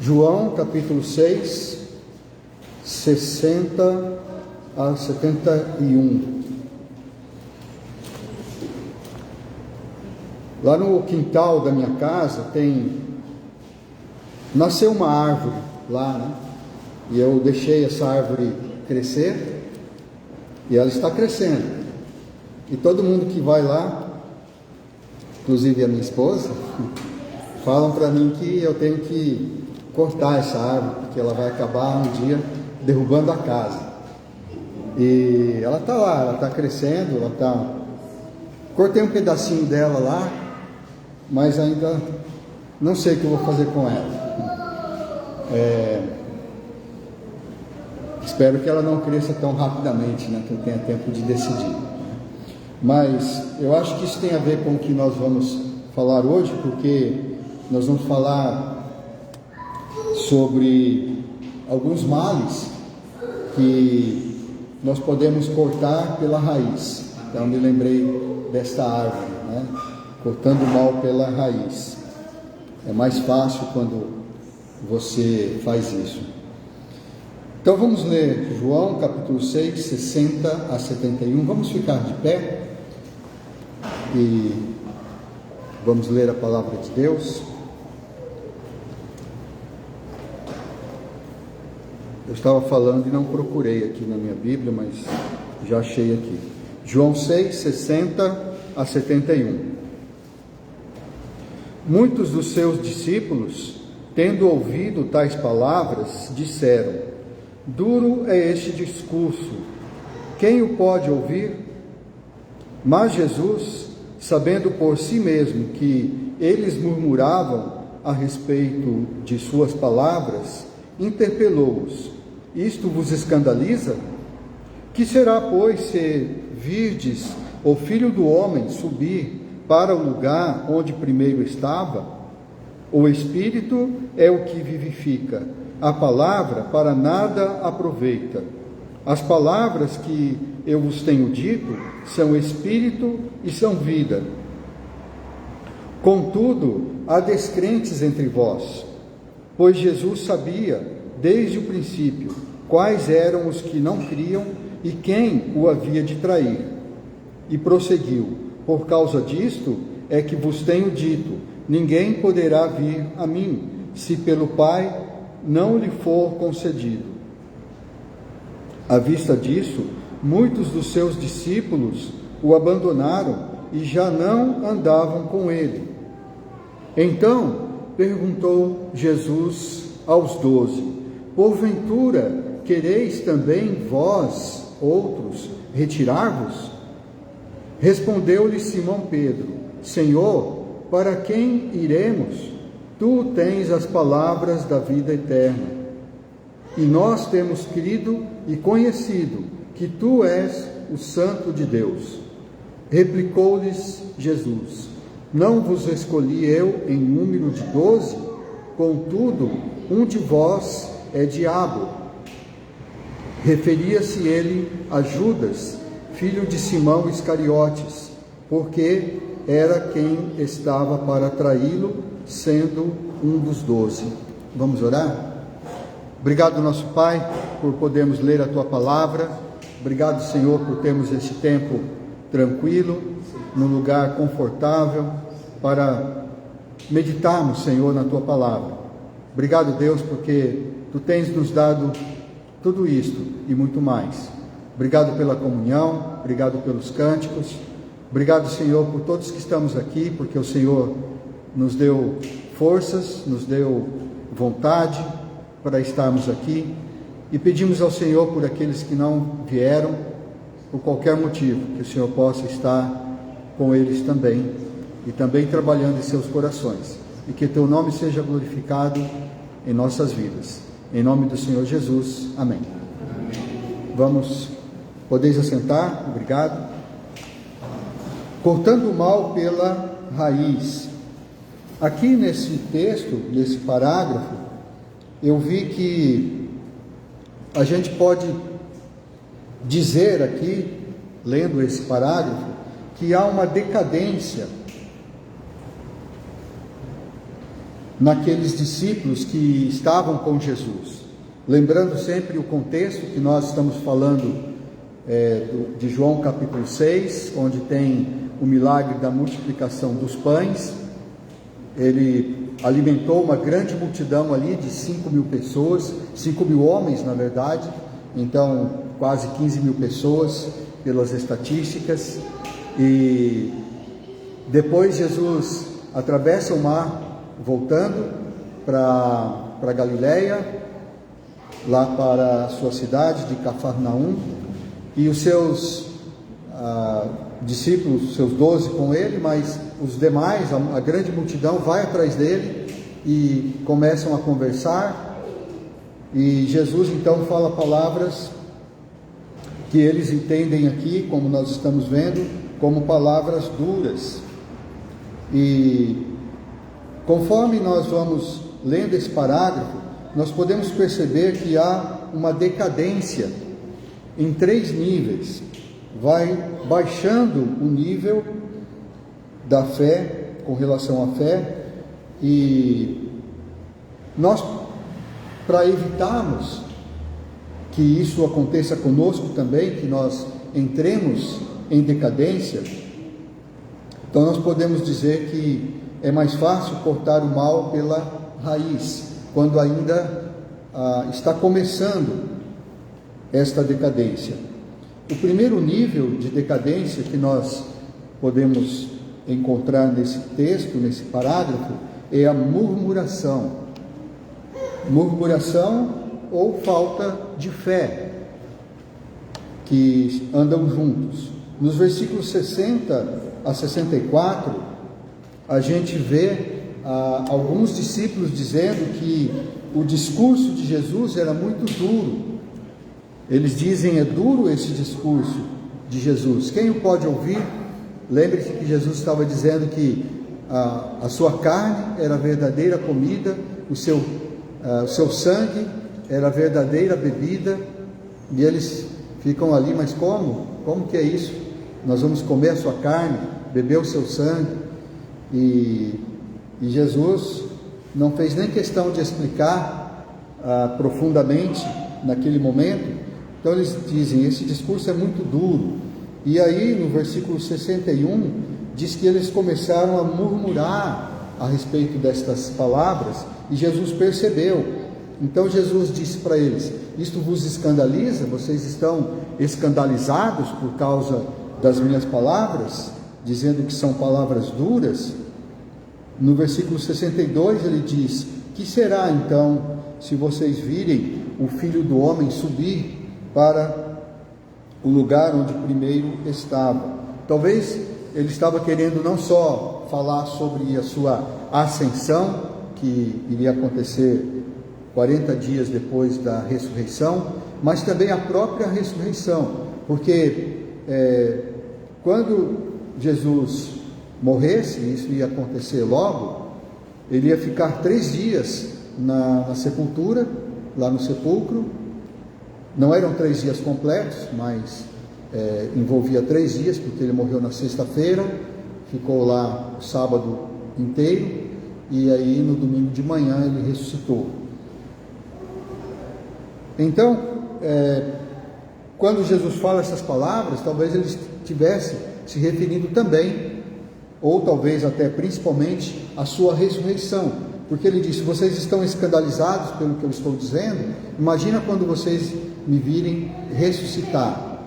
João capítulo 6, 60 a 71. Lá no quintal da minha casa nasceu uma árvore lá, né? E eu deixei essa árvore crescer, e ela está crescendo. E todo mundo que vai lá, inclusive a minha esposa, falam para mim que eu tenho que cortar essa árvore, porque ela vai acabar um dia derrubando a casa. E ela está lá, ela está crescendo, cortei um pedacinho dela lá, mas ainda não sei o que eu vou fazer com ela. Espero que ela não cresça tão rapidamente, né, que eu tenha tempo de decidir. Mas eu acho que isso tem a ver com o que nós vamos falar hoje, porque nós vamos falar sobre alguns males que nós podemos cortar pela raiz. Então me lembrei desta árvore, né? Cortando o mal pela raiz. É mais fácil quando você faz isso. Então vamos ler João capítulo 6, 60 a 71. Vamos ficar de pé e vamos ler a palavra de Deus. Eu estava falando e não procurei aqui na minha Bíblia, mas já achei aqui. João 6, 60 a 71. Muitos dos seus discípulos, tendo ouvido tais palavras, disseram: duro é este discurso, quem o pode ouvir? Mas Jesus, sabendo por si mesmo que eles murmuravam a respeito de suas palavras, interpelou-os: isto vos escandaliza? Que será, pois, se virdes o Filho do Homem subir para o lugar onde primeiro estava? O Espírito é o que vivifica, a palavra para nada aproveita. As palavras que eu vos tenho dito são Espírito e são vida. Contudo, há descrentes entre vós, pois Jesus sabia desde o princípio quais eram os que não criam e quem o havia de trair. E prosseguiu: por causa disto é que vos tenho dito, ninguém poderá vir a mim, se pelo Pai não lhe for concedido. À vista disso, muitos dos seus discípulos o abandonaram e já não andavam com ele. Então perguntou Jesus aos 12: porventura quereis também vós, outros, retirar-vos? Respondeu-lhe Simão Pedro: Senhor, para quem iremos? Tu tens as palavras da vida eterna. E nós temos crido e conhecido que tu és o Santo de Deus. Replicou-lhes Jesus: não vos escolhi eu em número de 12? Contudo, um de vós é diabo. Referia-se ele a Judas, filho de Simão Iscariotes, porque era quem estava para traí-lo, sendo um dos 12. Vamos orar? Obrigado, nosso Pai, por podermos ler a Tua palavra. Obrigado, Senhor, por termos este tempo tranquilo, num lugar confortável, para meditarmos, Senhor, na Tua palavra. Obrigado, Deus, porque Tu tens nos dado tudo isto e muito mais. Obrigado pela comunhão, obrigado pelos cânticos, obrigado, Senhor, por todos que estamos aqui, porque o Senhor nos deu forças, nos deu vontade para estarmos aqui, e pedimos ao Senhor por aqueles que não vieram, por qualquer motivo, que o Senhor possa estar com eles também, e também trabalhando em seus corações, e que Teu nome seja glorificado em nossas vidas. Em nome do Senhor Jesus, amém. Podeis assentar, obrigado. Cortando o mal pela raiz. Aqui nesse texto, nesse parágrafo, eu vi que a gente pode dizer aqui, lendo esse parágrafo, que há uma decadência naqueles discípulos que estavam com Jesus. Lembrando sempre o contexto que nós estamos falando de João capítulo 6, onde tem o milagre da multiplicação dos pães. Ele alimentou uma grande multidão ali de 5.000 pessoas, 5.000 homens na verdade, então quase 15.000 pessoas pelas estatísticas. E depois Jesus atravessa o mar voltando para Galileia, lá para a sua cidade de Cafarnaum, e os seus discípulos, seus 12 com ele, mas os demais, a grande multidão vai atrás dele e começam a conversar, e Jesus então fala palavras que eles entendem aqui, como nós estamos vendo, como palavras duras. E conforme nós vamos lendo esse parágrafo, nós podemos perceber que há uma decadência em 3 níveis. Vai baixando o nível da fé, com relação à fé, e nós, para evitarmos que isso aconteça conosco também, que nós entremos em decadência, então nós podemos dizer que é mais fácil cortar o mal pela raiz, quando ainda está começando esta decadência. O primeiro nível de decadência que nós podemos encontrar nesse texto, nesse parágrafo, é a murmuração. Murmuração ou falta de fé, que andam juntos. Nos versículos 60 a 64, a gente vê alguns discípulos dizendo que o discurso de Jesus era muito duro. Eles dizem: é duro esse discurso de Jesus, quem o pode ouvir? Lembre-se que Jesus estava dizendo que a sua carne era a verdadeira comida, o seu sangue era a verdadeira bebida, e eles ficam ali: mas como que é isso? Nós vamos comer a sua carne, beber o seu sangue? E Jesus não fez nem questão de explicar profundamente naquele momento. Então eles dizem: esse discurso é muito duro. E aí no versículo 61 diz que eles começaram a murmurar a respeito destas palavras, e Jesus percebeu. Então Jesus disse para eles: isto vos escandaliza? Vocês estão escandalizados por causa das minhas palavras, dizendo que são palavras duras? No versículo 62 ele diz: que será então se vocês virem o Filho do Homem subir para o lugar onde primeiro estava? Talvez ele estava querendo não só falar sobre a sua ascensão, que iria acontecer 40 dias depois da ressurreição, mas também a própria ressurreição, porque quando Jesus morresse, isso ia acontecer logo, ele ia ficar 3 dias na sepultura, lá no sepulcro. Não eram 3 dias completos, mas envolvia 3 dias, porque ele morreu na sexta-feira, ficou lá o sábado inteiro, e aí no domingo de manhã ele ressuscitou. Então, quando Jesus fala essas palavras, talvez ele estivesse se referindo também, ou talvez até principalmente, à sua ressurreição, porque ele disse: vocês estão escandalizados pelo que eu estou dizendo? Imagina quando vocês me virem ressuscitar.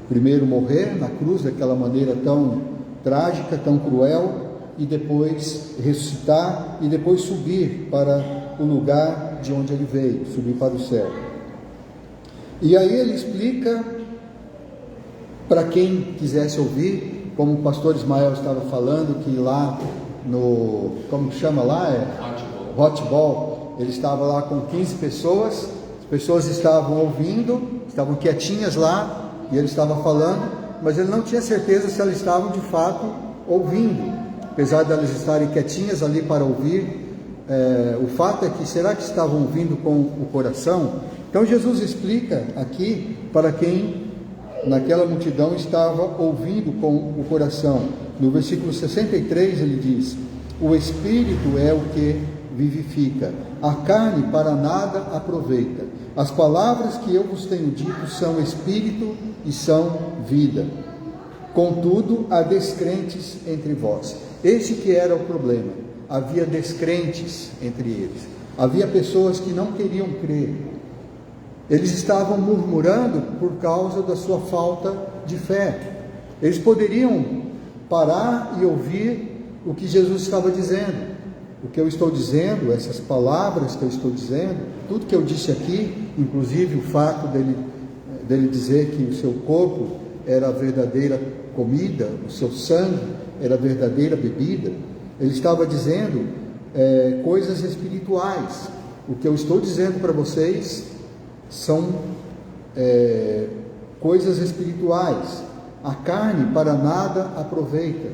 Primeiro morrer na cruz daquela maneira tão trágica, tão cruel, e depois ressuscitar, e depois subir para o lugar de onde ele veio, subir para o céu. E aí ele explica, para quem quisesse ouvir, como o pastor Ismael estava falando, que lá no, como chama lá? Hotball, ele estava lá com 15 pessoas, as pessoas estavam ouvindo, estavam quietinhas lá, e ele estava falando, mas ele não tinha certeza se elas estavam de fato ouvindo, apesar de elas estarem quietinhas ali para ouvir. O fato é que, será que estavam ouvindo com o coração? Então Jesus explica aqui para quem naquela multidão estava ouvindo com o coração. No versículo 63 ele diz: o Espírito é o que vivifica. A carne para nada aproveita. As palavras que eu vos tenho dito são Espírito e são vida. Contudo, há descrentes entre vós. Este que era o problema. Havia descrentes entre eles. Havia pessoas que não queriam crer. Eles estavam murmurando por causa da sua falta de fé. Eles poderiam parar e ouvir o que Jesus estava dizendo. O que eu estou dizendo, essas palavras que eu estou dizendo, tudo que eu disse aqui, inclusive o fato dele dizer que o seu corpo era a verdadeira comida, o seu sangue era a verdadeira bebida, ele estava dizendo coisas espirituais. O que eu estou dizendo para vocês são coisas espirituais. A carne para nada aproveita.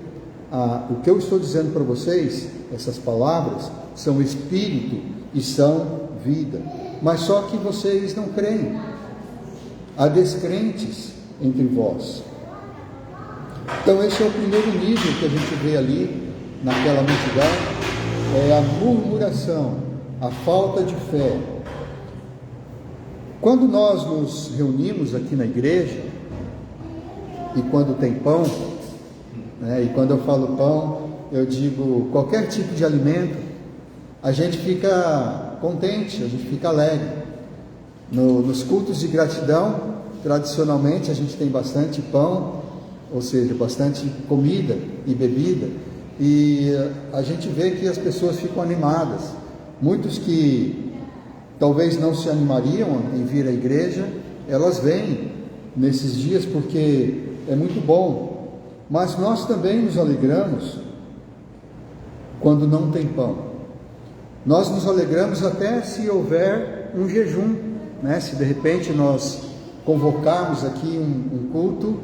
O que eu estou dizendo para vocês, essas palavras, são espírito e são vida. Mas só que vocês não creem. Há descrentes entre vós. Então esse é o primeiro nível que a gente vê ali, naquela multidão, é a murmuração, a falta de fé. Quando nós nos reunimos aqui na igreja, e quando tem pão, e quando eu falo pão, eu digo qualquer tipo de alimento, a gente fica contente, a gente fica alegre. Nos cultos de gratidão, tradicionalmente a gente tem bastante pão, ou seja, bastante comida e bebida, e a gente vê que as pessoas ficam animadas. Muitos que talvez não se animariam em vir à igreja, elas vêm nesses dias porque é muito bom. Mas nós também nos alegramos quando não tem pão. Nós nos alegramos até se houver um jejum, se de repente nós convocarmos aqui um culto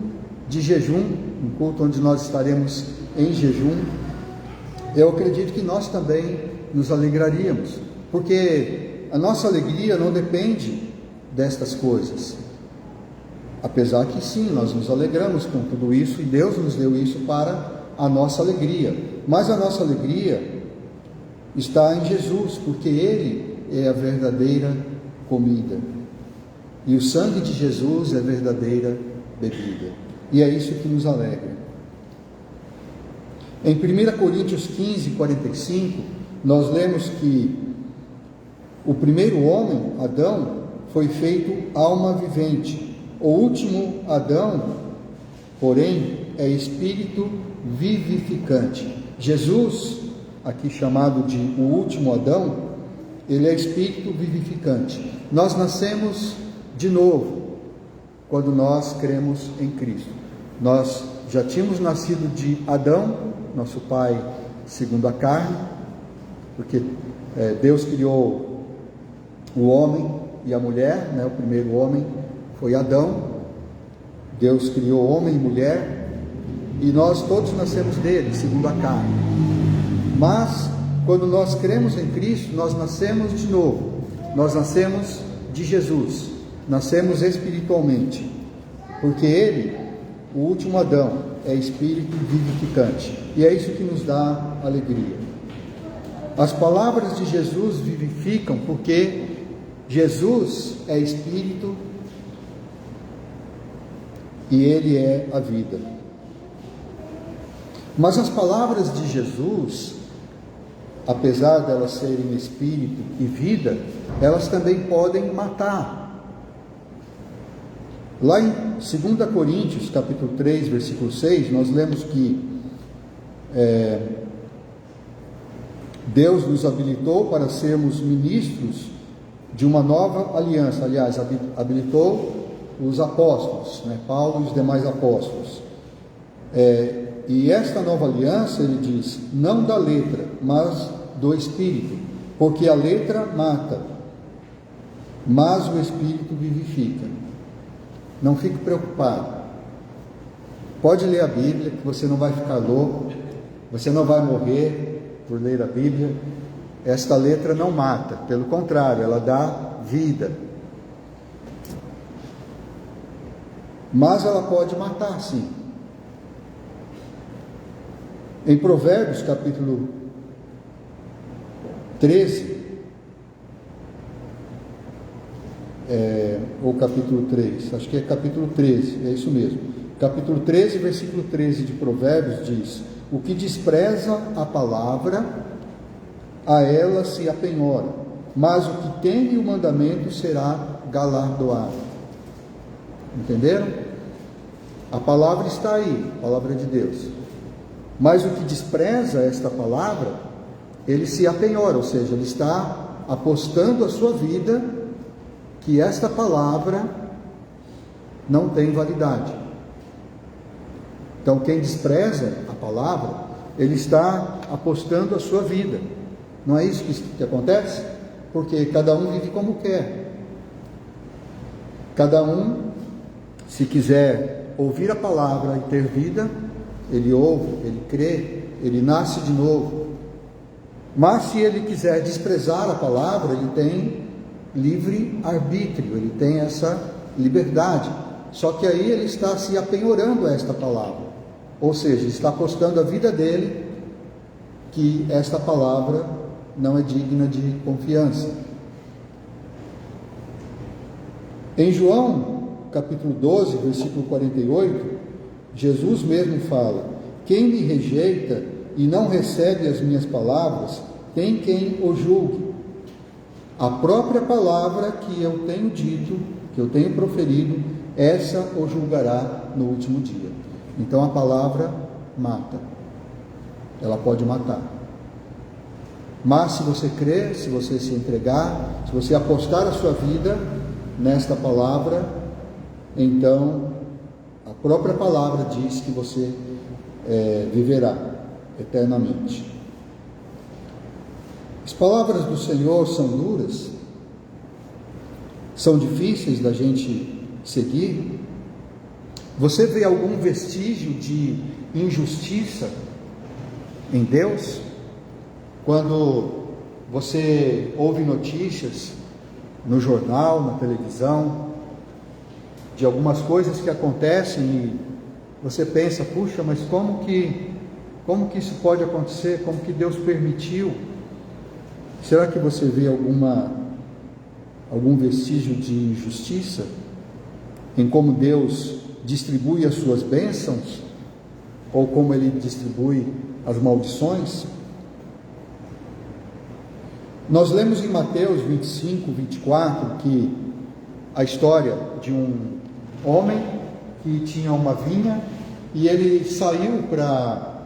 de jejum, um culto onde nós estaremos em jejum, eu acredito que nós também nos alegraríamos, porque a nossa alegria não depende destas coisas. Apesar que sim, nós nos alegramos com tudo isso, e Deus nos deu isso para a nossa alegria. Mas a nossa alegria está em Jesus, porque Ele é a verdadeira comida. E o sangue de Jesus é a verdadeira bebida. E é isso que nos alegra. Em 1 Coríntios 15, 45, nós lemos que o primeiro homem, Adão, foi feito alma vivente. O último Adão, porém, é espírito vivificante. Jesus, aqui chamado de o último Adão, ele é espírito vivificante. Nós nascemos de novo quando nós cremos em Cristo. Nós já tínhamos nascido de Adão, nosso pai segundo a carne, porque Deus criou o homem e a mulher, o primeiro homem foi Adão. Deus criou homem e mulher, e nós todos nascemos dele, segundo a carne. Mas, quando nós cremos em Cristo, nós nascemos de novo, nós nascemos de Jesus, nascemos espiritualmente, porque Ele, o último Adão, é espírito vivificante, e é isso que nos dá alegria. As palavras de Jesus vivificam, porque Jesus é espírito e Ele é a vida. Mas as palavras de Jesus, apesar de elas serem espírito e vida, elas também podem matar. Lá em 2 Coríntios, capítulo 3, versículo 6, nós lemos que Deus nos habilitou para sermos ministros de uma nova aliança. Aliás, habilitou os apóstolos, Paulo e os demais apóstolos. E esta nova aliança, ele diz, não da letra, mas do Espírito, porque a letra mata, mas o Espírito vivifica. Não fique preocupado. Pode ler a Bíblia, que você não vai ficar louco, você não vai morrer por ler a Bíblia. Esta letra não mata, pelo contrário, ela dá vida. Mas ela pode matar, sim. Em Provérbios, capítulo 13, ou capítulo 3, acho que é capítulo 13, é isso mesmo. Capítulo 13, versículo 13 de Provérbios diz: o que despreza a palavra, a ela se apenhora, mas o que teme o mandamento será galardoado. Entenderam? A palavra está aí, a palavra de Deus. Mas o que despreza esta palavra, ele se apenhora, ou seja, ele está apostando a sua vida que esta palavra não tem validade. Então, quem despreza a palavra, ele está apostando a sua vida. Não é isso que acontece? Porque cada um vive como quer. Cada um, se quiser ouvir a palavra e ter vida, ele ouve, ele crê, ele nasce de novo. Mas se ele quiser desprezar a palavra, ele tem livre arbítrio, ele tem essa liberdade. Só que aí ele está se apenhorando a esta palavra, ou seja, está apostando a vida dele que esta palavra não é digna de confiança. Em João, capítulo 12, versículo 48, Jesus mesmo fala: quem me rejeita e não recebe as minhas palavras, tem quem o julgue. A própria palavra que eu tenho dito, que eu tenho proferido, essa o julgará no último dia. Então a palavra mata, ela pode matar. Mas se você crer, se você se entregar, se você apostar a sua vida nesta palavra, então a própria palavra diz que você viverá eternamente. As palavras do Senhor são duras, são difíceis da gente seguir. Você vê algum vestígio de injustiça em Deus? Quando você ouve notícias no jornal, na televisão, de algumas coisas que acontecem e você pensa: puxa, mas como que isso pode acontecer? Como que Deus permitiu? Será que você vê algum vestígio de injustiça em como Deus distribui as suas bênçãos, ou como Ele distribui as maldições? Nós lemos em Mateus 25, 24, que a história de um homem que tinha uma vinha e ele saiu para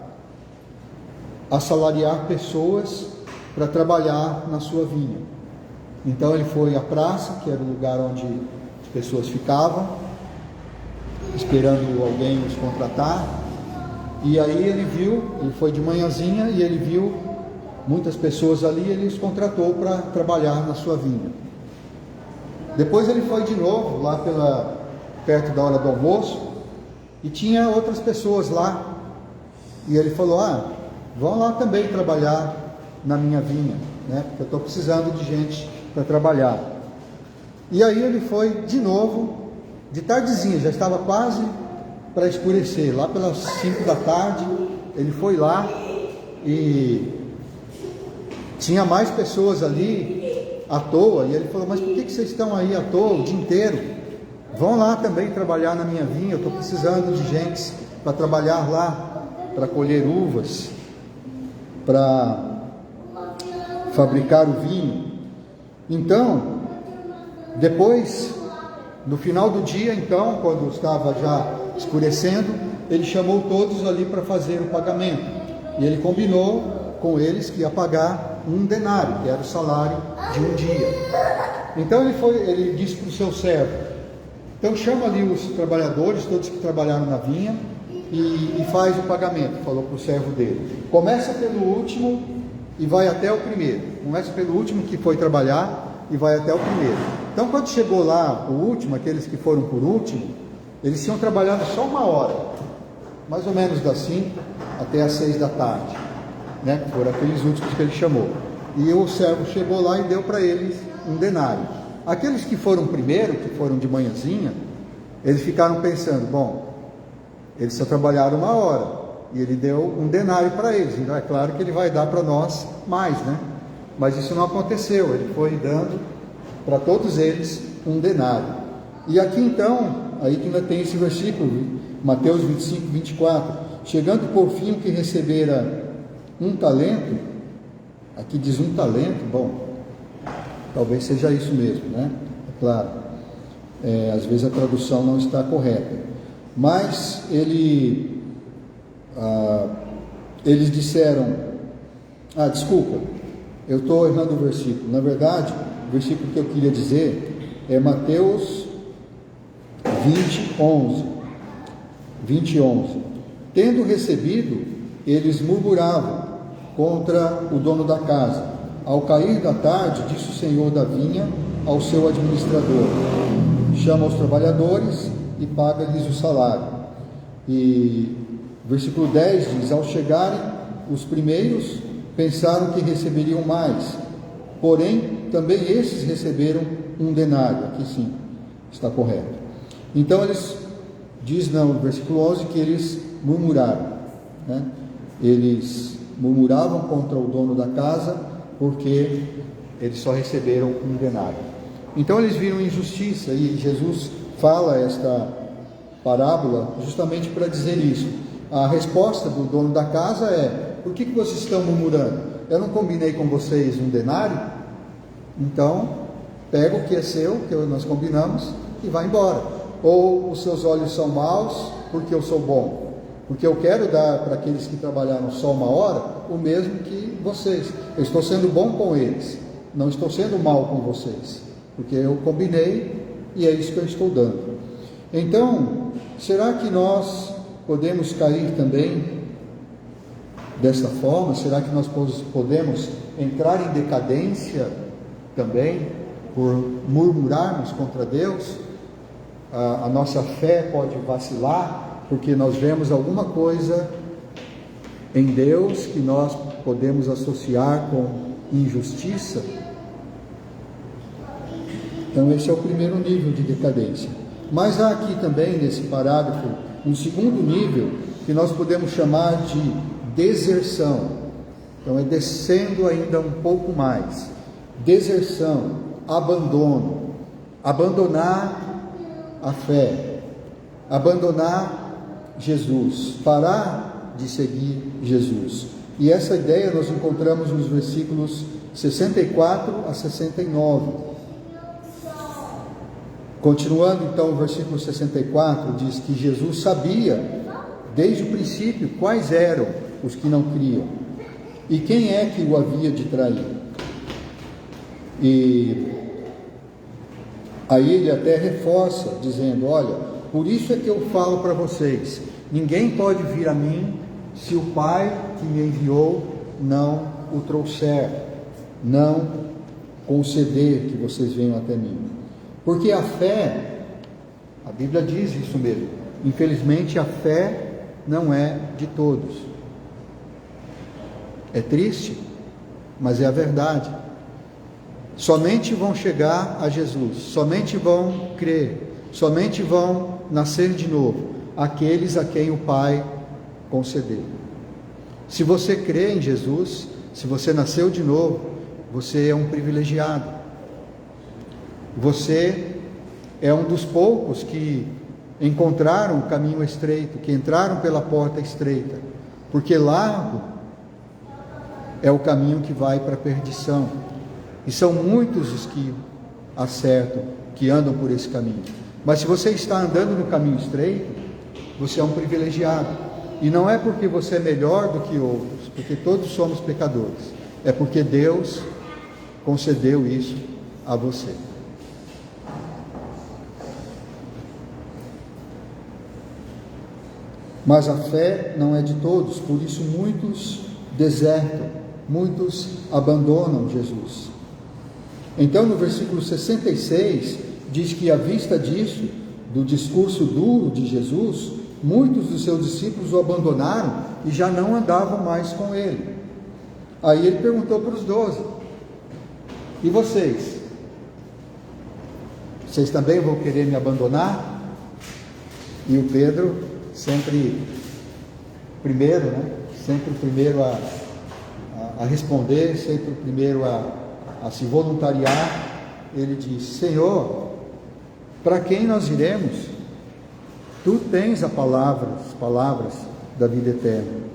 assalariar pessoas para trabalhar na sua vinha. Então ele foi à praça, que era o lugar onde as pessoas ficavam, esperando alguém os contratar, e aí ele foi de manhãzinha e ele viu muitas pessoas ali, ele os contratou para trabalhar na sua vinha. Depois ele foi de novo lá perto da hora do almoço e tinha outras pessoas lá, e ele falou: vão lá também trabalhar na minha vinha, né? Porque eu estou precisando de gente para trabalhar. E aí ele foi de novo, de tardezinha, já estava quase para escurecer, lá pelas 5 da tarde, ele foi lá e tinha mais pessoas ali à toa, e ele falou: mas por que vocês estão aí à toa o dia inteiro? Vão lá também trabalhar na minha vinha, eu estou precisando de gente para trabalhar lá, para colher uvas, para fabricar o vinho. Então, depois, no final do dia, então, quando estava já escurecendo, ele chamou todos ali para fazer o pagamento, e ele combinou com eles que ia pagar 1 denário, que era o salário de um dia. Então ele disse para o seu servo: então chama ali os trabalhadores, todos que trabalharam na vinha, e faz o pagamento. Falou para o servo dele: começa pelo último e vai até o primeiro. Começa pelo último que foi trabalhar e vai até o primeiro. Então quando chegou lá o último, aqueles que foram por último, eles tinham trabalhado só 1 hora, mais ou menos das 5 até as 6 da tarde, né? Foram aqueles últimos que ele chamou. E o servo chegou lá e deu para eles 1 denário. Aqueles que foram primeiro, que foram de manhãzinha, eles ficaram pensando: bom, eles só trabalharam 1 hora e ele deu 1 denário para eles, então é claro que ele vai dar para nós mais, né? Mas isso não aconteceu, ele foi dando para todos eles um denário. E aqui então, aí que ainda tem esse versículo, Mateus 25, 24, chegando por fim o que recebera um talento, aqui diz um talento, bom, talvez seja isso mesmo, né? É claro, às vezes a tradução não está correta, mas eles disseram, desculpa, eu estou errando o versículo, na verdade, o versículo que eu queria dizer é Mateus 20, 11. Tendo recebido, eles murmuravam contra o dono da casa. Ao cair da tarde, disse o senhor da vinha ao seu administrador: chama os trabalhadores e paga-lhes o salário. E versículo 10 diz: ao chegarem os primeiros, pensaram que receberiam mais, porém também esses receberam um denário. Aqui sim, está correto. Então eles, diz no versículo 11, que eles murmuraram, né? Eles murmuravam contra o dono da casa, porque eles só receberam um denário. Então eles viram injustiça, e Jesus fala esta parábola justamente para dizer isso. A resposta do dono da casa é: por que vocês estão murmurando? Eu não combinei com vocês um denário? Então pega o que é seu, que nós combinamos, e vai embora. Ou os seus olhos são maus porque eu sou bom? Porque eu quero dar para aqueles que trabalharam só uma hora o mesmo que vocês. Eu estou sendo bom com eles, não estou sendo mal com vocês, porque eu combinei e é isso que eu estou dando. Então, será que nós podemos cair também desta forma? Será que nós podemos entrar em decadência também por murmurarmos contra Deus? A nossa fé pode vacilar, porque nós vemos alguma coisa em Deus que nós podemos associar com injustiça. Então esse é o primeiro nível de decadência. Mas há aqui também nesse parágrafo um segundo nível que nós podemos chamar de deserção. Então é descendo ainda um pouco mais. Deserção, abandono, abandonar a fé, abandonar Jesus, parar de seguir Jesus. E essa ideia nós encontramos nos versículos 64 a 69. Continuando então o versículo 64, diz que Jesus sabia desde o princípio quais eram os que não criam e quem é que o havia de trair. E aí ele até reforça, dizendo: olha, por isso é que eu falo para vocês, ninguém pode vir a mim se o Pai que me enviou não o trouxer, não conceder que vocês venham até mim. Porque a fé, a Bíblia diz isso mesmo, infelizmente a fé não é de todos. É triste, mas é a verdade. Somente vão chegar a Jesus, somente vão crer, somente vão nascer de novo aqueles a quem o Pai concedeu. Se você crê em Jesus, se você nasceu de novo, você é um privilegiado. Você é um dos poucos que encontraram o caminho estreito, que entraram pela porta estreita, porque largo é o caminho que vai para a perdição. E são muitos os que acertam, que andam por esse caminho. Mas se você está andando no caminho estreito, você é um privilegiado. E não é porque você é melhor do que outros, porque todos somos pecadores. É porque Deus concedeu isso a você. Mas a fé não é de todos, por isso muitos desertam, muitos abandonam Jesus. Então no versículo 66 diz que à vista disso, do discurso duro de Jesus, muitos dos seus discípulos o abandonaram e já não andavam mais com ele. Aí ele perguntou para os 12: e vocês? Vocês também vão querer me abandonar? E o Pedro, sempre primeiro, né? Sempre o primeiro a responder, sempre o primeiro a se voluntariar, ele disse: Senhor, para quem nós iremos? Tu tens as palavras da vida eterna.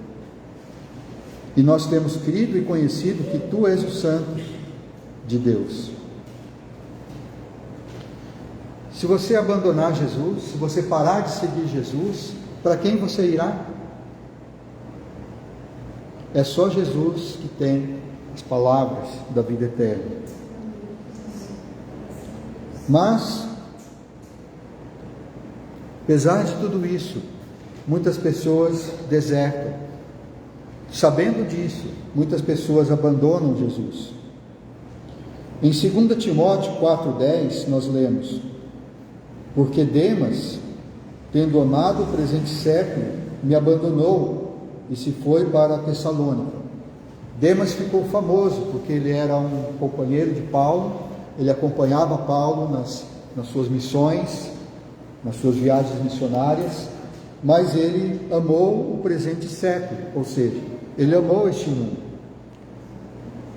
E nós temos crido e conhecido que Tu és o Santo de Deus. Se você abandonar Jesus, se você parar de seguir Jesus, para quem você irá? É só Jesus que tem as palavras da vida eterna. Mas, apesar de tudo isso, muitas pessoas desertam. Sabendo disso, muitas pessoas abandonam Jesus. Em 2 Timóteo 4,10 nós lemos: porque Demas, tendo amado o presente século, me abandonou e se foi para Tessalônica. Demas ficou famoso porque ele era um companheiro de Paulo, ele acompanhava Paulo nas suas missões, nas suas viagens missionárias, mas ele amou o presente século, ou seja, ele amou este mundo.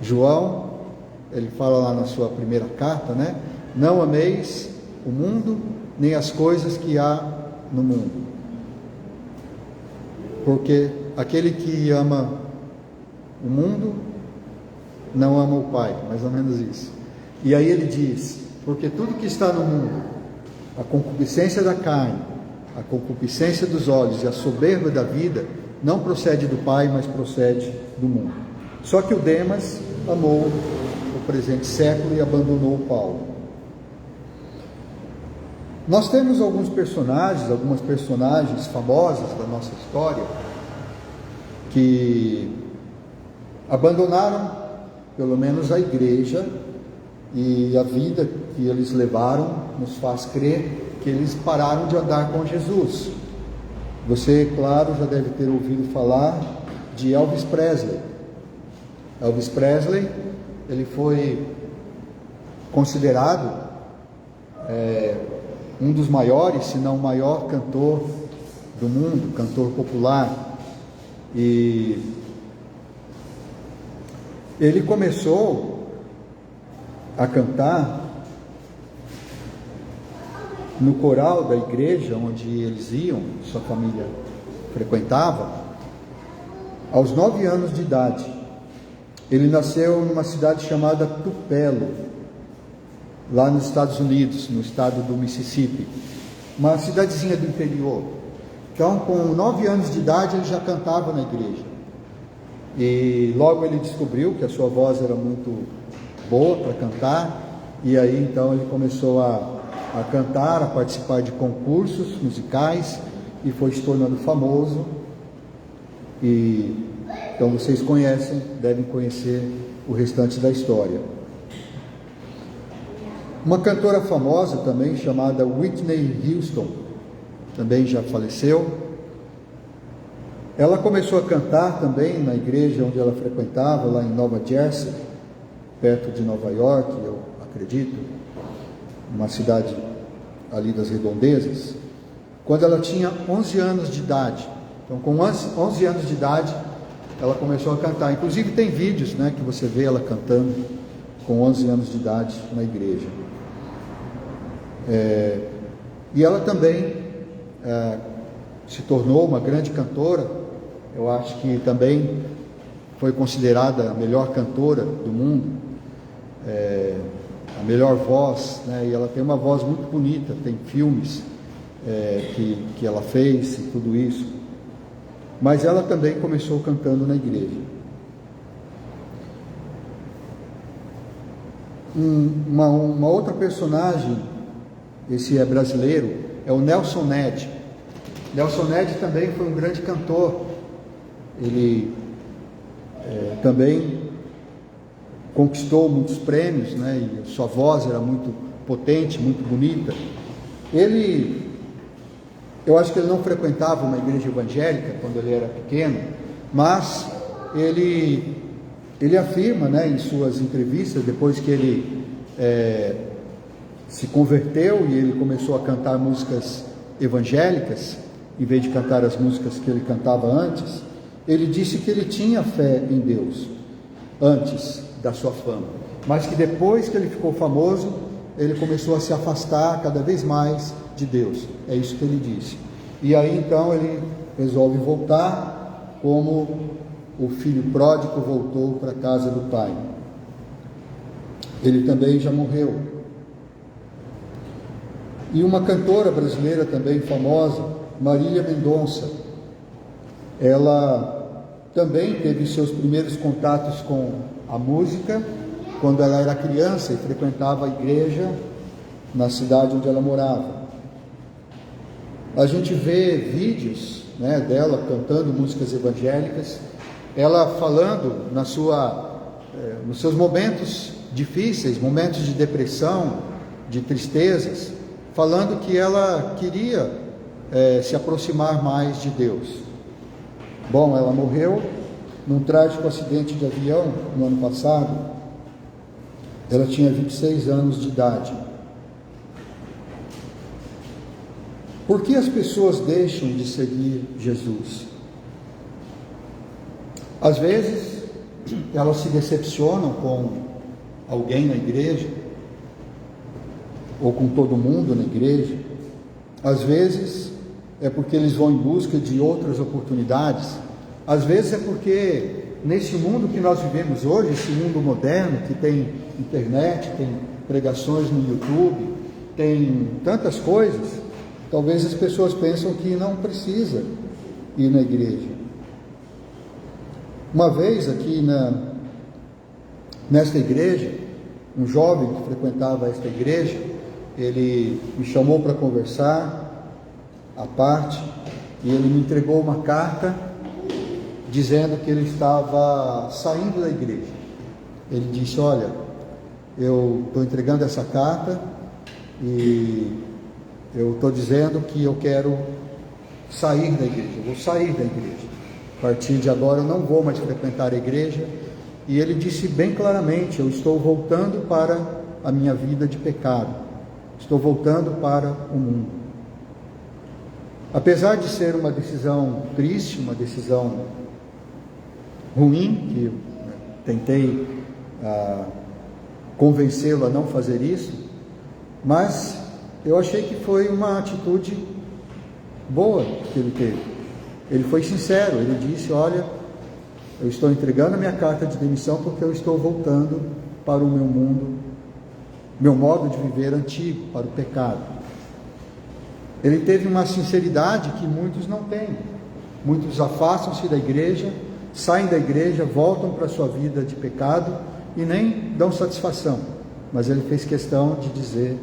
João, ele fala lá na sua primeira carta, né? Não ameis o mundo, nem as coisas que há no mundo. Porque aquele que ama o mundo, não ama o Pai, mais ou menos isso. E aí ele diz: porque tudo que está no mundo, a concupiscência da carne, a concupiscência dos olhos e a soberba da vida, não procede do Pai, mas procede do mundo. Só que o Demas amou o presente século e abandonou Paulo. Nós temos algumas personagens famosas da nossa história que abandonaram, pelo menos, a igreja, e a vida que eles levaram nos faz crer que eles pararam de andar com Jesus. Você, claro, já deve ter ouvido falar de Elvis Presley. Elvis Presley, ele foi considerado um dos maiores, se não o maior cantor do mundo, cantor popular. E ele começou a cantar no coral da igreja onde eles iam, sua família frequentava, aos 9 anos de idade. Ele nasceu numa cidade chamada Tupelo, lá nos Estados Unidos, no estado do Mississippi, uma cidadezinha do interior. Então, com 9 anos de idade, ele já cantava na igreja. E logo ele descobriu que a sua voz era muito boa para cantar, e aí então ele começou a cantar, a participar de concursos musicais, e foi se tornando famoso. E então vocês devem conhecer o restante da história. Uma cantora famosa também, chamada Whitney Houston, também já faleceu. Ela começou a cantar também na igreja onde ela frequentava, lá em Nova Jersey, perto de Nova York, eu acredito, uma cidade ali das redondezas, quando ela tinha 11 anos de idade. Então, com 11 anos de idade, ela começou a cantar. Inclusive tem vídeos, né, que você vê ela cantando com 11 anos de idade na igreja. E ela também se tornou uma grande cantora. Eu acho que também foi considerada a melhor cantora do mundo, a melhor voz, né? E ela tem uma voz muito bonita, tem filmes que ela fez e tudo isso. Mas ela também começou cantando na igreja. Uma outra personagem, esse é brasileiro, é o Nelson Ned. Nelson Ned também foi um grande cantor. Ele também conquistou muitos prêmios, né? E sua voz era muito potente, muito bonita. Eu acho que ele não frequentava uma igreja evangélica quando ele era pequeno, mas ele afirma, né, em suas entrevistas, depois que ele se converteu e ele começou a cantar músicas evangélicas, em vez de cantar as músicas que ele cantava antes, ele disse que ele tinha fé em Deus antes da sua fama, mas que depois que ele ficou famoso, ele começou a se afastar cada vez mais de Deus. É isso que ele disse. E aí então ele resolve voltar, como o filho pródigo voltou para a casa do pai. Ele também já morreu. E uma cantora brasileira também famosa, Marília Mendonça, ela também teve seus primeiros contatos com a música quando ela era criança e frequentava a igreja na cidade onde ela morava. A gente vê vídeos, né, dela cantando músicas evangélicas, ela falando nos seus momentos difíceis, momentos de depressão, de tristezas, falando que ela queria se aproximar mais de Deus. Bom, ela morreu num trágico acidente de avião no ano passado. Ela tinha 26 anos de idade. Por que as pessoas deixam de seguir Jesus? Às vezes, elas se decepcionam com alguém na igreja, ou com todo mundo na igreja. Às vezes, é porque eles vão em busca de outras oportunidades. Às vezes é porque nesse mundo que nós vivemos hoje, esse mundo moderno, que tem internet, tem pregações no YouTube, tem tantas coisas, talvez as pessoas pensam que não precisa ir na igreja. Uma vez aqui nesta igreja, um jovem que frequentava esta igreja, ele me chamou para conversar à parte, e ele me entregou uma carta dizendo que ele estava saindo da igreja. Ele disse: olha, eu estou entregando essa carta e eu estou dizendo que eu quero sair da igreja, eu vou sair da igreja. A partir de agora eu não vou mais frequentar a igreja. E ele disse bem claramente: eu estou voltando para a minha vida de pecado, estou voltando para o mundo. Apesar de ser uma decisão triste, uma decisão ruim, que eu tentei convencê-lo a não fazer isso, mas eu achei que foi uma atitude boa que ele teve. Ele foi sincero, ele disse: olha, eu estou entregando a minha carta de demissão porque eu estou voltando para o meu mundo, meu modo de viver antigo, para o pecado. Ele teve uma sinceridade que muitos não têm. Muitos afastam-se da igreja, saem da igreja, voltam para a sua vida de pecado e nem dão satisfação. Mas ele fez questão de dizer,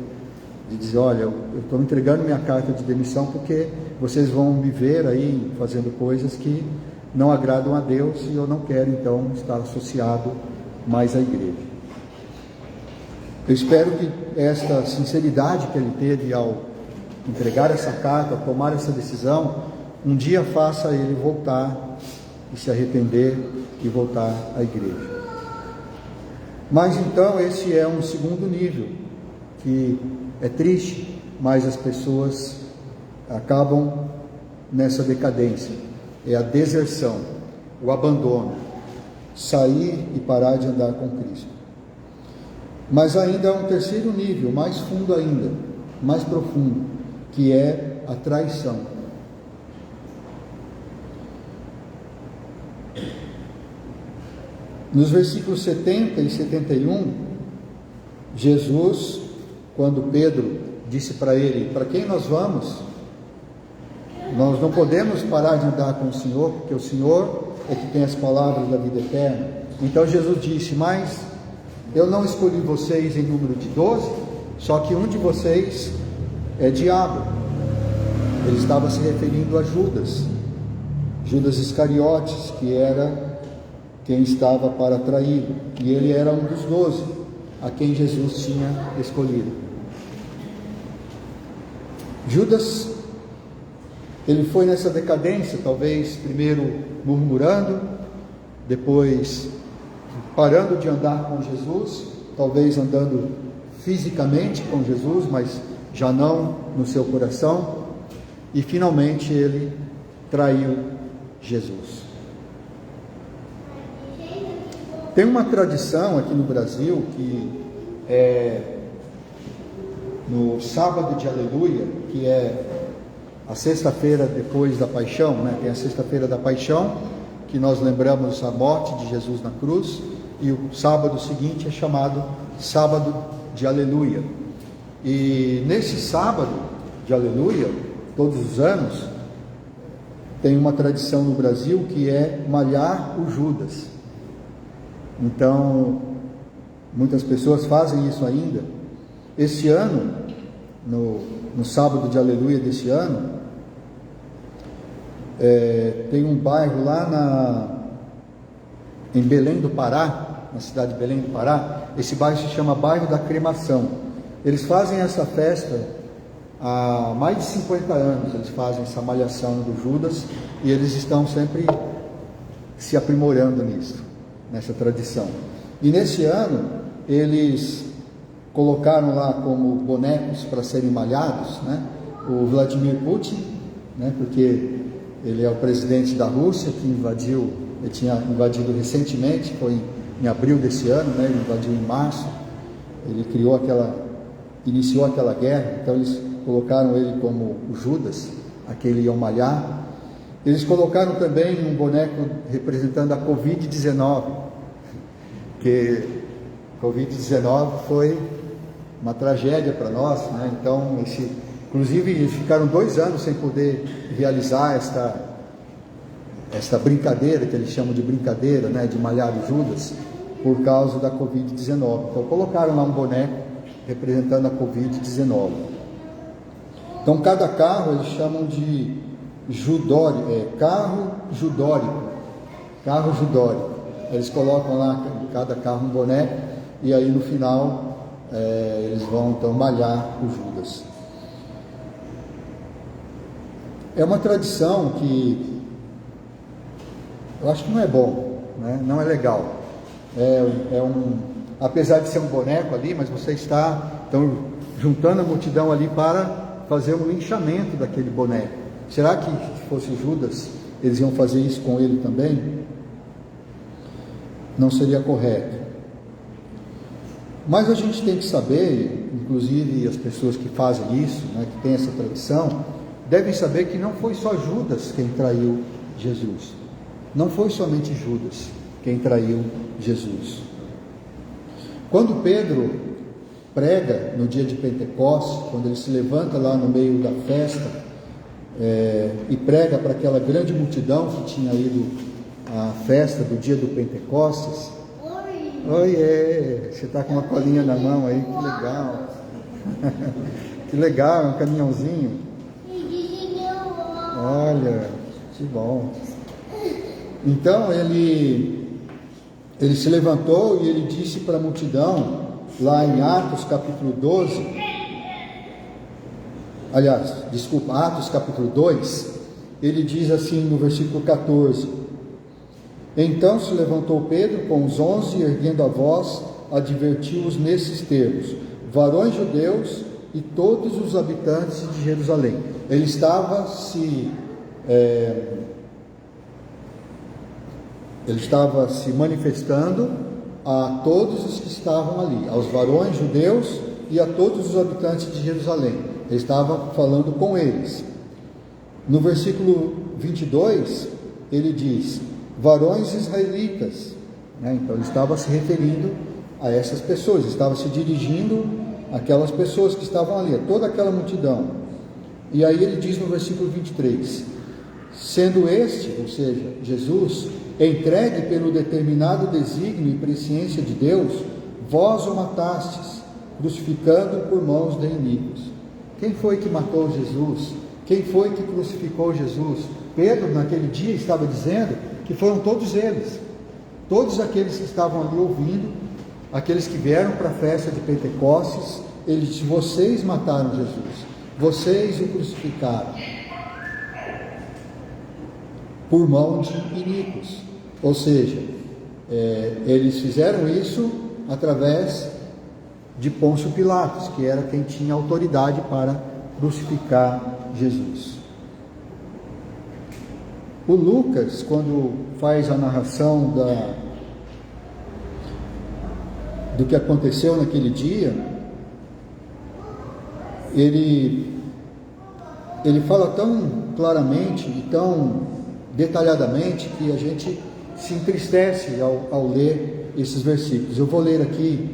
olha, eu estou entregando minha carta de demissão porque vocês vão me ver aí fazendo coisas que não agradam a Deus e eu não quero então estar associado mais à igreja. Eu espero que esta sinceridade que ele teve ao entregar essa carta, ao tomar essa decisão, um dia faça ele voltar e se arrepender e voltar à igreja. Mas então esse é um segundo nível, que é triste, mas as pessoas acabam nessa decadência. É a deserção, o abandono, sair e parar de andar com Cristo. Mas ainda há um terceiro nível, mais fundo ainda, mais profundo, que é a traição. Nos versículos 70 e 71, Jesus, quando Pedro disse para ele: para quem nós vamos? Nós não podemos parar de andar com o Senhor, porque o Senhor é que tem as palavras da vida eterna. Então Jesus disse: mas eu não escolhi vocês em número de 12, só que um de vocês é diabo. Ele estava se referindo a Judas Iscariotes, que era quem estava para traí-lo, e ele era um dos 12 a quem Jesus tinha escolhido. Judas, ele foi nessa decadência, talvez primeiro murmurando, depois parando de andar com Jesus, talvez andando fisicamente com Jesus, mas já não no seu coração, e finalmente ele traiu Jesus. Tem uma tradição aqui no Brasil que é no sábado de Aleluia, que é a sexta-feira depois da Paixão, né? Tem a sexta-feira da Paixão, que nós lembramos a morte de Jesus na cruz, e o sábado seguinte é chamado sábado de Aleluia. E nesse sábado de Aleluia, todos os anos, tem uma tradição no Brasil que é malhar o Judas. Então, muitas pessoas fazem isso ainda. Esse ano, no sábado de Aleluia desse ano, tem um bairro lá em Belém do Pará, na cidade de Belém do Pará. Esse bairro se chama Bairro da Cremação. Eles fazem essa festa há mais de 50 anos, eles fazem essa malhação do Judas, e eles estão sempre se aprimorando nisso, nessa tradição. E nesse ano, eles colocaram lá como bonecos para serem malhados, né, o Vladimir Putin, né, porque ele é o presidente da Rússia, que ele tinha invadido recentemente, foi em abril desse ano, né, ele invadiu em março, ele iniciou aquela guerra, então eles colocaram ele como o Judas, aquele iam malhar. Eles colocaram também um boneco representando a Covid-19, que Covid-19 foi uma tragédia para nós, né? Então, inclusive, eles ficaram 2 anos sem poder realizar esta brincadeira, que eles chamam de brincadeira, né, de malhar o Judas, por causa da Covid-19. Então, colocaram lá um boneco representando a Covid-19. Então, cada carro eles chamam de carro judórico. Carro judórico. Eles colocam lá em cada carro um boneco, e aí no final eles vão então malhar o Judas. É uma tradição que eu acho que não é bom, né? Não é legal. Apesar de ser um boneco ali, mas você está juntando a multidão ali para fazer um linchamento daquele boneco. Será que se fosse Judas, eles iam fazer isso com ele também? Não seria correto. Mas a gente tem que saber, inclusive as pessoas que fazem isso, né, que tem essa tradição, devem saber que não foi só Judas quem traiu Jesus. Não foi somente Judas quem traiu Jesus. Quando Pedro prega no dia de Pentecostes, quando ele se levanta lá no meio da festa e prega para aquela grande multidão que tinha ido à festa do dia do Pentecostes. Oi, você está com uma colinha na mão aí, que legal. Que legal, um caminhãozinho. Olha, que bom. Então ele se levantou e ele disse para a multidão, lá em Atos capítulo 12, Atos capítulo 2, ele diz assim no versículo 14: Então se levantou Pedro com os 11, erguendo a voz, advertiu-os nesses termos: varões judeus e todos os habitantes de Jerusalém. Ele estava se manifestando a todos os que estavam ali, aos varões judeus e a todos os habitantes de Jerusalém. Ele estava falando com eles. No versículo 22, ele diz: varões israelitas, né? Então ele estava se referindo a essas pessoas, estava se dirigindo àquelas pessoas que estavam ali, a toda aquela multidão. E aí ele diz no versículo 23: sendo este, ou seja, Jesus, entregue pelo determinado desígnio e presciência de Deus, vós o matastes, crucificando por mãos de iníquos. Quem foi que matou Jesus? Quem foi que crucificou Jesus? Pedro, naquele dia, estava dizendo que foram todos eles, todos aqueles que estavam ali ouvindo, aqueles que vieram para a festa de Pentecostes. Ele disse: vocês mataram Jesus, vocês o crucificaram por mão de iníquos. Ou seja, eles fizeram isso através de Pôncio Pilatos, que era quem tinha autoridade para crucificar Jesus. O Lucas, quando faz a narração do que aconteceu naquele dia, ele fala tão claramente e tão detalhadamente que a gente se entristece ao ler esses versículos. Eu vou ler aqui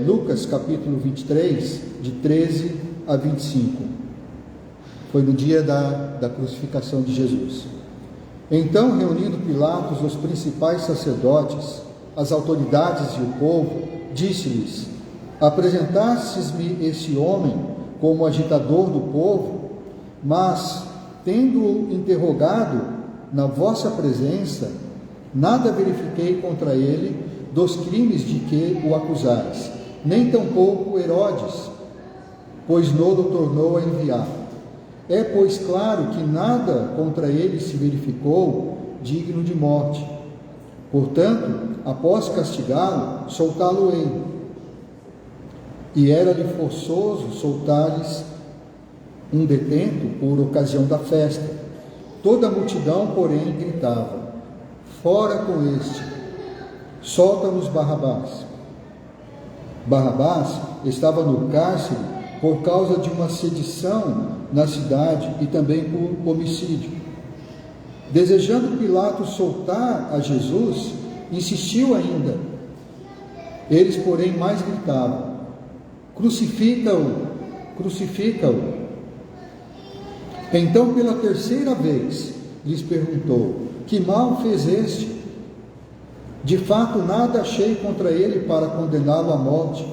Lucas capítulo 23, de 13 a 25. Foi no dia da crucificação de Jesus. Então, reunindo Pilatos, os principais sacerdotes, as autoridades e o povo, disse-lhes: apresentastes-me esse homem como agitador do povo, mas, tendo-o interrogado na vossa presença, nada verifiquei contra ele dos crimes de que o acusais, nem tampouco Herodes, pois nolo tornou a enviar. É, pois, claro que nada contra ele se verificou digno de morte. Portanto, após castigá-lo, soltá-lo-ei. E era-lhe forçoso soltar-lhes um detento por ocasião da festa. Toda a multidão, porém, gritava: fora com este, solta-nos Barrabás. Barrabás estava no cárcere por causa de uma sedição na cidade e também por homicídio. Desejando Pilatos soltar a Jesus, insistiu ainda. Eles, porém, mais gritavam: crucifica-o, crucifica-o. Então, pela terceira vez, lhes perguntou: que mal fez este? De fato, nada achei contra ele para condená-lo à morte.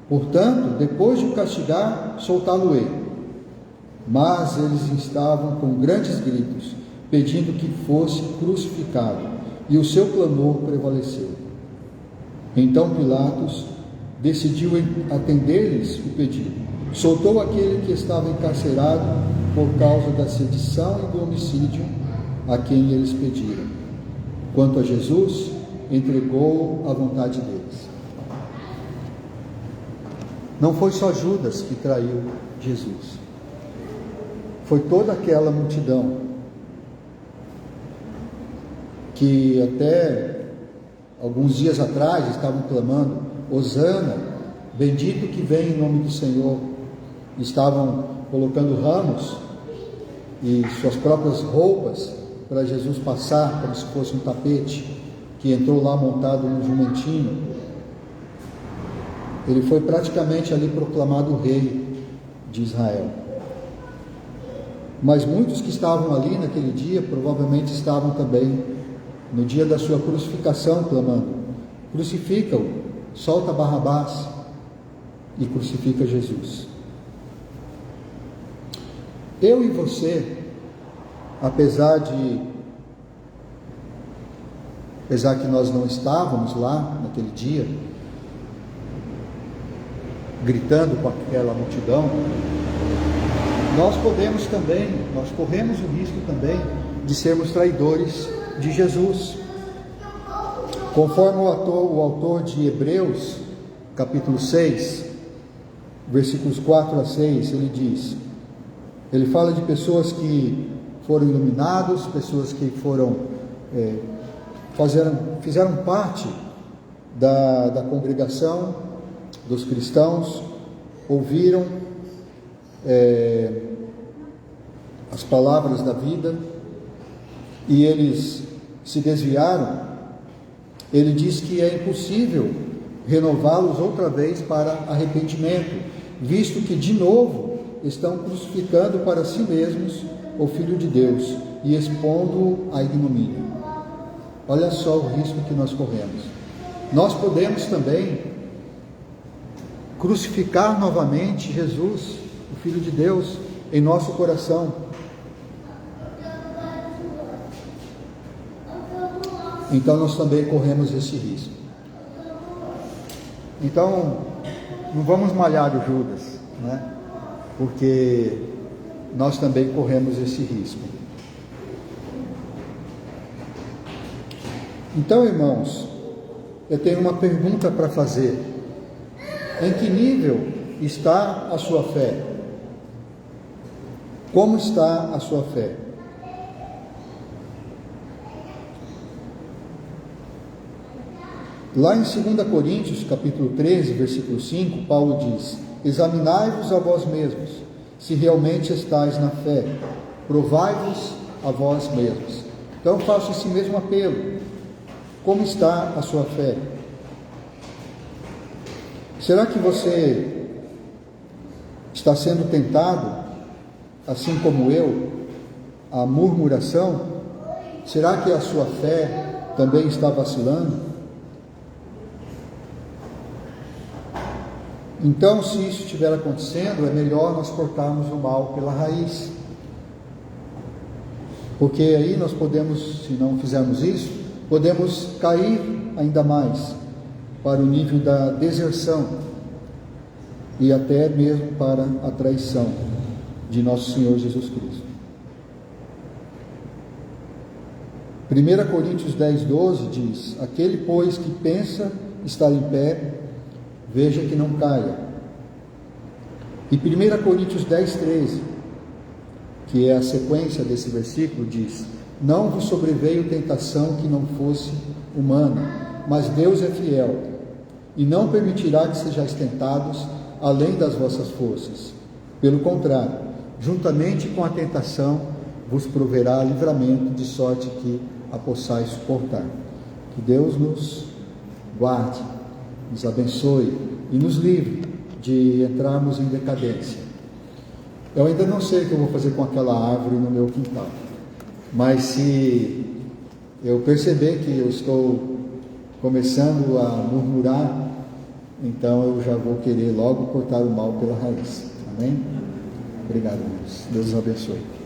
Portanto, depois de o castigar, soltá-lo-ei. Mas eles estavam com grandes gritos, pedindo que fosse crucificado, e o seu clamor prevaleceu. Então Pilatos decidiu atender-lhes o pedido. Soltou aquele que estava encarcerado por causa da sedição e do homicídio a quem eles pediram. Quanto a Jesus, entregou à vontade deles. Não foi só Judas que traiu Jesus. Foi toda aquela multidão que até alguns dias atrás estavam clamando: Hosana, bendito que vem em nome do Senhor. Estavam colocando ramos e suas próprias roupas para Jesus passar, como se fosse um tapete, que entrou lá montado num jumentinho. Ele foi praticamente ali proclamado rei de Israel. Mas muitos que estavam ali naquele dia, provavelmente estavam também no dia da sua crucificação, clamando: crucifica-o, solta Barrabás e crucifica Jesus. Eu e você, apesar que nós não estávamos lá naquele dia, gritando com aquela multidão, nós corremos o risco também de sermos traidores de Jesus. Conforme o autor de Hebreus, capítulo 6, versículos 4 a 6, ele fala de pessoas que foram iluminados, pessoas que fizeram parte da congregação dos cristãos, ouviram as palavras da vida e eles se desviaram. Ele diz que é impossível renová-los outra vez para arrependimento, visto que de novo estão crucificando para si mesmos o Filho de Deus e expondo-o à ignomínia. Olha só o risco que nós corremos. Nós podemos também crucificar novamente Jesus, o Filho de Deus, em nosso coração. Então nós também corremos esse risco. Então, não vamos malhar o Judas, né? Porque nós também corremos esse risco. Então, irmãos, eu tenho uma pergunta para fazer. Em que nível está a sua fé? Como está a sua fé? Lá em 2 Coríntios, capítulo 13, versículo 5, Paulo diz: examinai-vos a vós mesmos, se realmente estáis na fé, provai-vos a vós mesmos. Então eu faço esse mesmo apelo. Como está a sua fé? Será que você está sendo tentado, assim como eu, à murmuração? Será que a sua fé também está vacilando? Então, se isso estiver acontecendo, é melhor nós cortarmos o mal pela raiz. Porque aí nós podemos, se não fizermos isso, podemos cair ainda mais para o nível da deserção e até mesmo para a traição de nosso Senhor Jesus Cristo. 1 Coríntios 10, 12 diz: aquele, pois, que pensa estar em pé, veja que não caia. E 1 Coríntios 10, 13, que é a sequência desse versículo, diz: não vos sobreveio tentação que não fosse humana, mas Deus é fiel, e não permitirá que sejais tentados além das vossas forças. Pelo contrário, juntamente com a tentação, vos proverá livramento, de sorte que a possais suportar. Que Deus nos guarde, nos abençoe e nos livre de entrarmos em decadência. Eu ainda não sei o que eu vou fazer com aquela árvore no meu quintal, mas se eu perceber que eu estou começando a murmurar, então eu já vou querer logo cortar o mal pela raiz. Amém? Obrigado, irmãos. Deus os abençoe.